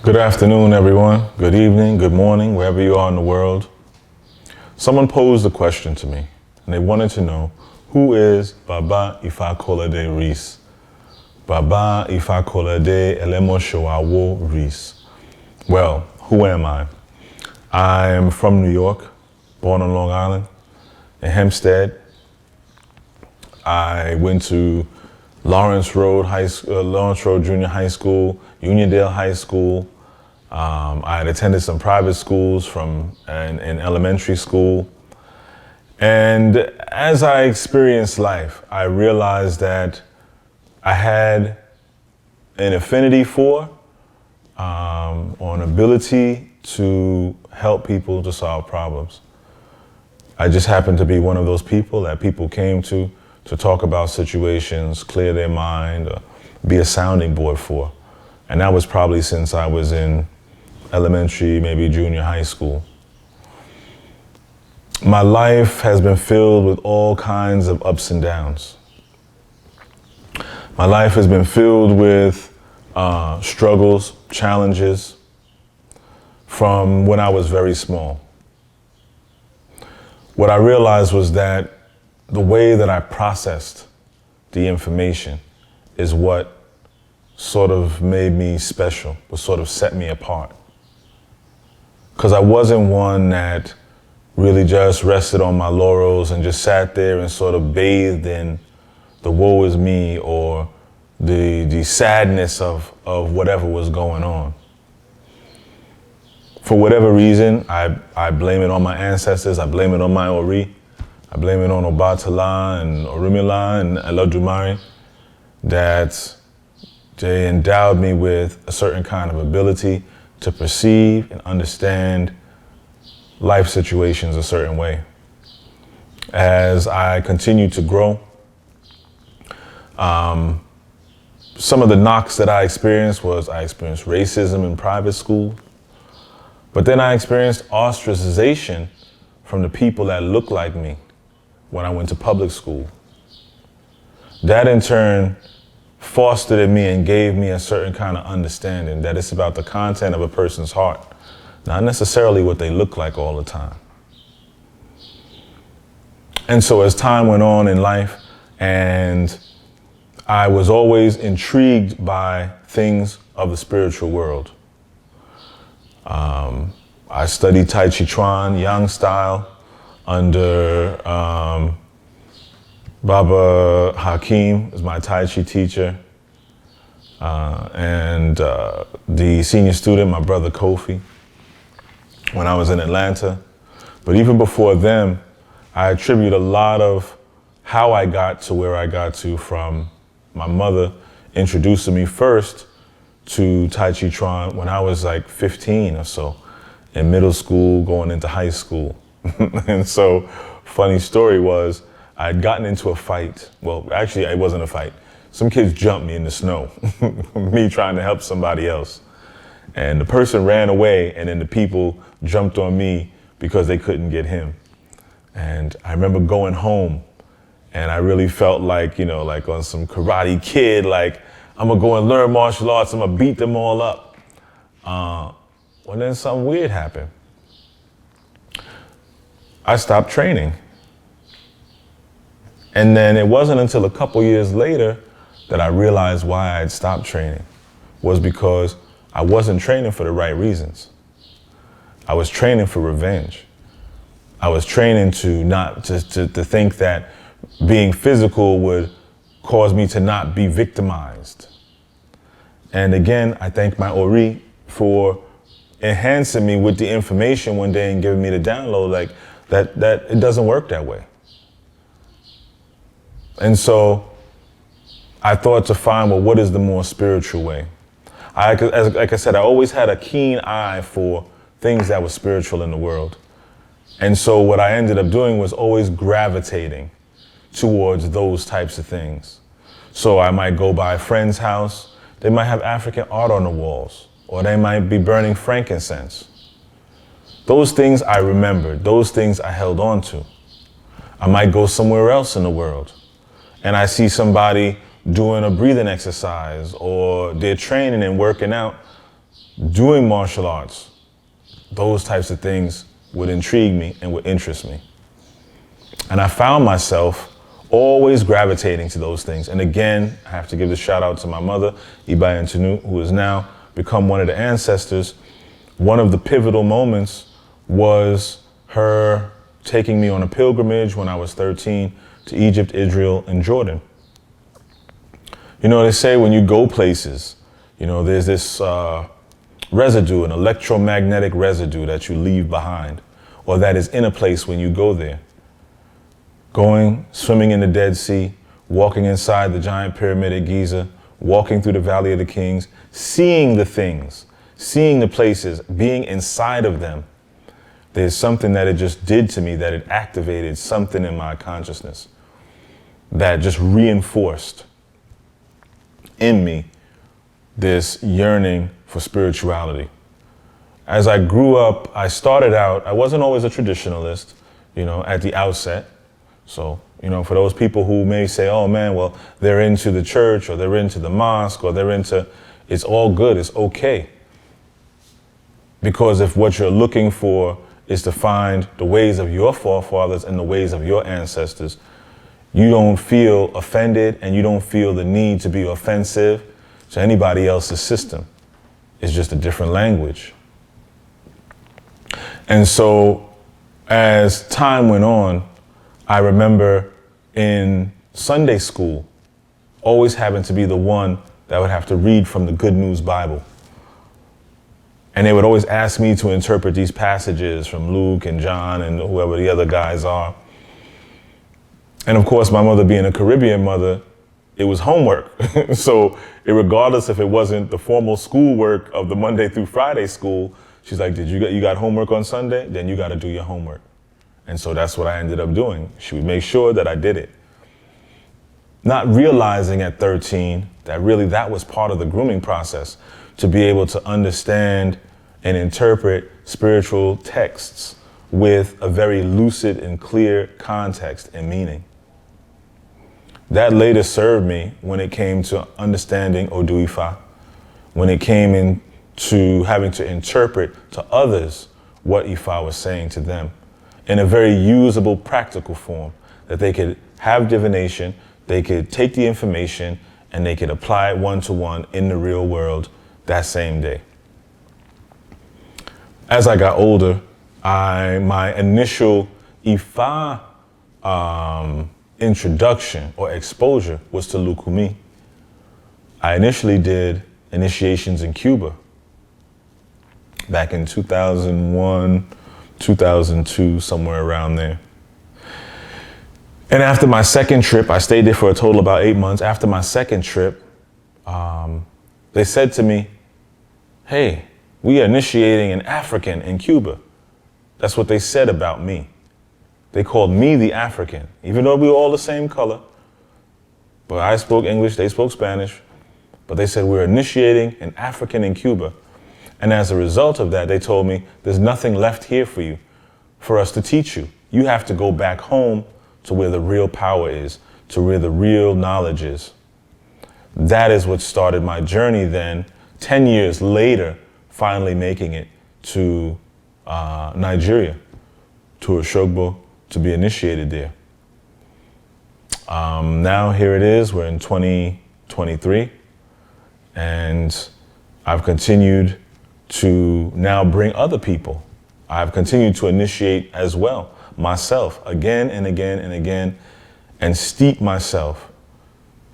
Good afternoon, everyone. Good evening, good morning, wherever you are in the world. Someone posed a question to me, and they wanted to know, who is Baba Ifakolade Reese? Baba Ifakolade Elemo Shoawo Reese. Well, who am I? I am from New York, born on Long Island, in Hempstead. I went to Lawrence Road Junior High School, Uniondale High School. I had attended some private schools in elementary school. And as I experienced life, I realized that I had an affinity for, or an ability to help people to solve problems. I just happened to be one of those people that people came to talk about situations, clear their mind, or be a sounding board for. And that was probably since I was in elementary, maybe junior high school. My life has been filled with all kinds of ups and downs. My life has been filled with struggles, challenges from when I was very small. What I realized was that the way that I processed the information is what sort of made me special, what sort of set me apart. Because I wasn't one that really just rested on my laurels and just sat there and sort of bathed in the woe is me or the sadness of whatever was going on. For whatever reason, I blame it on my ancestors, I blame it on my Ori, I blame it on Obatala and Orumila and Elodumare, that they endowed me with a certain kind of ability to perceive and understand life situations a certain way. As I continued to grow, some of the knocks that I experienced racism in private school, but then I experienced ostracization from the people that looked like me when I went to public school. That in turn fostered in me and gave me a certain kind of understanding that it's about the content of a person's heart, not necessarily what they look like all the time. And so as time went on in life, and I was always intrigued by things of the spiritual world. I studied Tai Chi Chuan, Yang style, under Baba Hakim is my Tai Chi teacher, and the senior student, my brother Kofi, when I was in Atlanta. But even before them, I attribute a lot of how I got to where I got to from my mother introducing me first to Tai Chi Chuan when I was like 15 or so, in middle school, going into high school. And so, funny story was, I had gotten into a fight. Well, actually, it wasn't a fight. Some kids jumped me in the snow, me trying to help somebody else. And the person ran away, and then the people jumped on me because they couldn't get him. And I remember going home, and I really felt like, like on some Karate Kid, like, I'm gonna go and learn martial arts, I'm gonna beat them all up. Well, then something weird happened. I stopped training. And then it wasn't until a couple years later that I realized why I had stopped training, was because I wasn't training for the right reasons. I was training for revenge. I was training to think that being physical would cause me to not be victimized. And again, I thank my Ori for enhancing me with the information one day and giving me the download, like that it doesn't work that way. And so I thought to find, well, what is the more spiritual way? Like I said, I always had a keen eye for things that were spiritual in the world. And so what I ended up doing was always gravitating towards those types of things. So I might go by a friend's house, they might have African art on the walls, or they might be burning frankincense. Those things I remembered, those things I held on to. I might go somewhere else in the world, and I see somebody doing a breathing exercise, or they're training and working out. doing martial arts, those types of things would intrigue me and would interest me. And I found myself always gravitating to those things. And again, I have to give a shout out to my mother, Ibai Antonu, who has now become one of the ancestors. One of the pivotal moments was her taking me on a pilgrimage when I was 13 to Egypt, Israel, and Jordan. You know, they say when you go places, you know, there's this residue, an electromagnetic residue that you leave behind, or that is in a place when you go there. Going, swimming in the Dead Sea, walking inside the giant pyramid at Giza, walking through the Valley of the Kings, seeing the things, seeing the places, being inside of them. There's something that it just did to me, that it activated something in my consciousness that just reinforced in me this yearning for spirituality. As I grew up, I started out, I wasn't always a traditionalist, you know, at the outset. So, you know, for those people who may say, oh man, well, they're into the church or they're into the mosque or they're into, it's all good, it's okay. Because if what you're looking for is to find the ways of your forefathers and the ways of your ancestors, you don't feel offended and you don't feel the need to be offensive to anybody else's system. It's just a different language. And so as time went on, I remember in Sunday school always having to be the one that would have to read from the Good News Bible. And they would always ask me to interpret these passages from Luke and John and whoever the other guys are. And of course, my mother being a Caribbean mother, it was homework. So regardless if it wasn't the formal schoolwork of the Monday through Friday school, she's like, you got homework on Sunday? Then you got to do your homework. And so that's what I ended up doing. She would make sure that I did it. Not realizing at 13 that really that was part of the grooming process, to be able to understand and interpret spiritual texts with a very lucid and clear context and meaning. That later served me when it came to understanding Odu Ifa, when it came into having to interpret to others what Ifa was saying to them in a very usable, practical form, that they could have divination, they could take the information, and they could apply it one-to-one in the real world that same day. As I got older, my initial Ifa introduction or exposure was to Lukumi. I initially did initiations in Cuba back in 2001, 2002, somewhere around there. And after my second trip, I stayed there for a total of about 8 months. After my second trip, they said to me, hey, we are initiating an African in Cuba. That's what they said about me. They called me the African, even though we were all the same color. But I spoke English, they spoke Spanish. But they said, we're initiating an African in Cuba. And as a result of that, they told me, there's nothing left here for you, for us to teach you. You have to go back home to where the real power is, to where the real knowledge is. That is what started my journey then, 10 years later, finally making it to Nigeria, to Oshogbo, to be initiated there. Now here it is, we're in 2023, and I've continued to now bring other people. I've continued to initiate as well, myself, again and again and again, and steep myself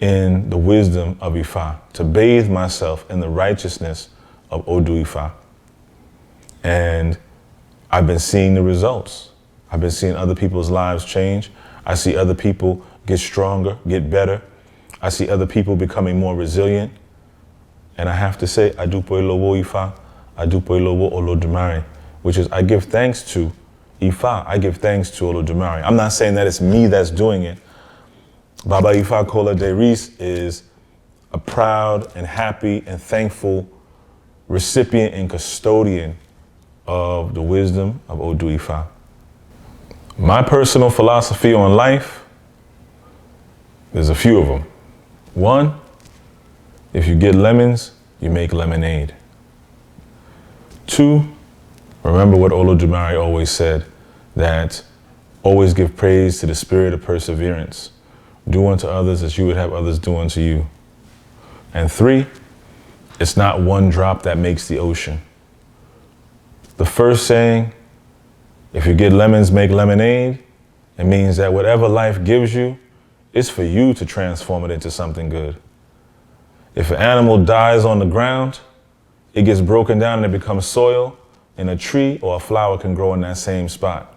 in the wisdom of Ifa, to bathe myself in the righteousness of Odu Ifa. And I've been seeing the results. I've been seeing other people's lives change. I see other people get stronger, get better. I see other people becoming more resilient. And I have to say, Adupo Ilowo Ifa, Adupo Ilowo Olodumare, which is I give thanks to Ifa, I give thanks to Olodumare. I'm not saying that it's me that's doing it. Baba Ifakolade is a proud and happy and thankful recipient and custodian of the wisdom of Odu Ifa. My personal philosophy on life, there's a few of them. One, if you get lemons, you make lemonade. 2, remember what Olodumare always said, that always give praise to the spirit of perseverance. Do unto others as you would have others do unto you. And 3, it's not one drop that makes the ocean. The first saying, if you get lemons, make lemonade, it means that whatever life gives you, it's for you to transform it into something good. If an animal dies on the ground, it gets broken down and it becomes soil, and a tree or a flower can grow in that same spot.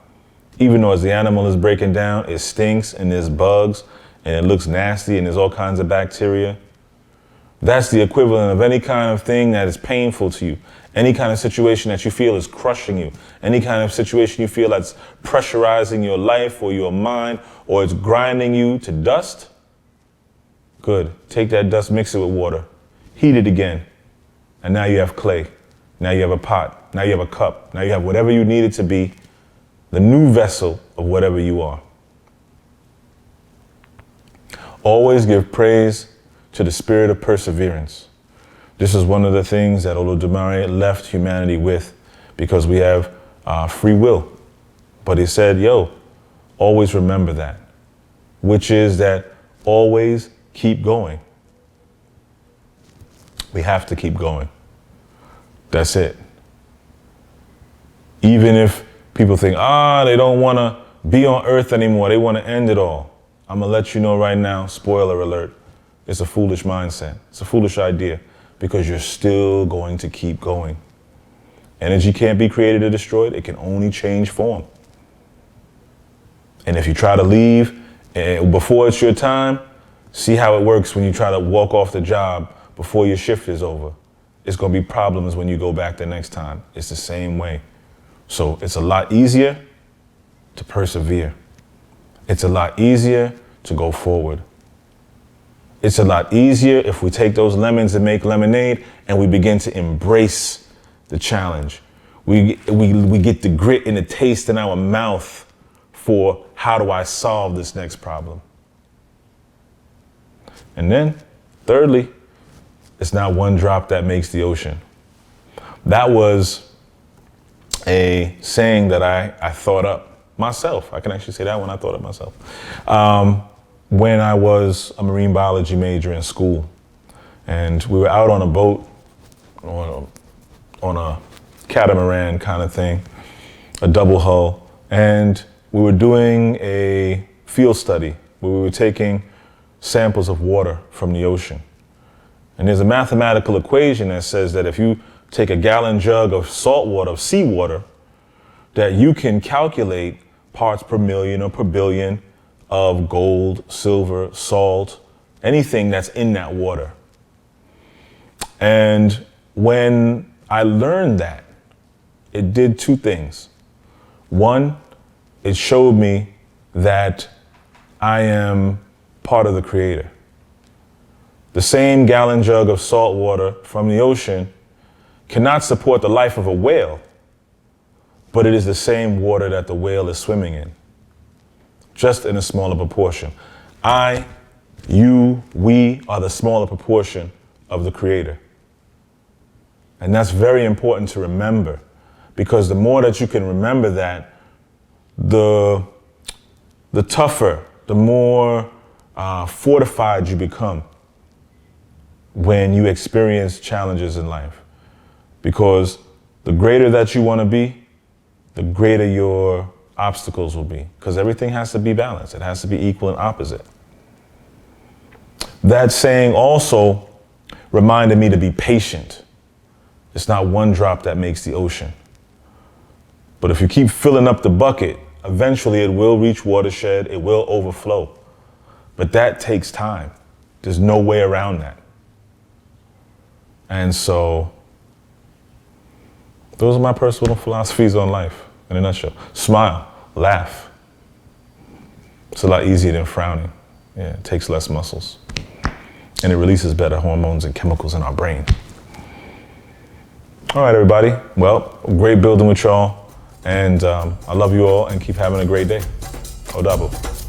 Even though as the animal is breaking down, it stinks and there's bugs and it looks nasty and there's all kinds of bacteria. That's the equivalent of any kind of thing that is painful to you, any kind of situation that you feel is crushing you, any kind of situation you feel that's pressurizing your life or your mind, or it's grinding you to dust. Good. Take that dust, mix it with water, heat it again, and now you have clay. Now you have a pot. Now you have a cup. Now you have whatever you need it to be, the new vessel of whatever you are. Always give praise to the spirit of perseverance. This is one of the things that Olodumare left humanity with, because we have free will. But he said, always remember that, which is that always keep going. We have to keep going. That's it. Even if people think, they don't want to be on earth anymore, they want to end it all. I'm going to let you know right now, spoiler alert, it's a foolish mindset. It's a foolish idea, because you're still going to keep going. Energy can't be created or destroyed. It can only change form. And if you try to leave before it's your time, see how it works when you try to walk off the job before your shift is over. It's going to be problems when you go back the next time. It's the same way. So it's a lot easier to persevere. It's a lot easier to go forward. It's a lot easier if we take those lemons and make lemonade and we begin to embrace the challenge. We get the grit and the taste in our mouth for how do I solve this next problem. And then, thirdly, it's not one drop that makes the ocean. That was a saying that I thought up myself. I can actually say that one I thought up myself. When I was a marine biology major in school, and we were out on a boat, on a catamaran kind of thing, a double hull, and we were doing a field study where we were taking samples of water from the ocean. And there's a mathematical equation that says that if you take a gallon jug of salt water, of seawater, that you can calculate parts per million or per billion of gold, silver, salt, anything that's in that water. And when I learned that, it did two things. One, it showed me that I am part of the Creator. The same gallon jug of salt water from the ocean cannot support the life of a whale, but it is the same water that the whale is swimming in, just in a smaller proportion. I, you, we are the smaller proportion of the Creator. And that's very important to remember, because the more that you can remember that, the tougher, the more fortified you become when you experience challenges in life. Because the greater that you want to be, the greater your obstacles will be, because everything has to be balanced. It has to be equal and opposite. That saying also reminded me to be patient. It's not one drop that makes the ocean. But if you keep filling up the bucket, eventually it will reach watershed, it will overflow. But that takes time. There's no way around that. And so those are my personal philosophies on life in a nutshell. Smile, laugh. It's a lot easier than frowning. Yeah, it takes less muscles. And it releases better hormones and chemicals in our brain. All right, everybody. Well, great building with y'all. And I love you all, and keep having a great day. Odabo.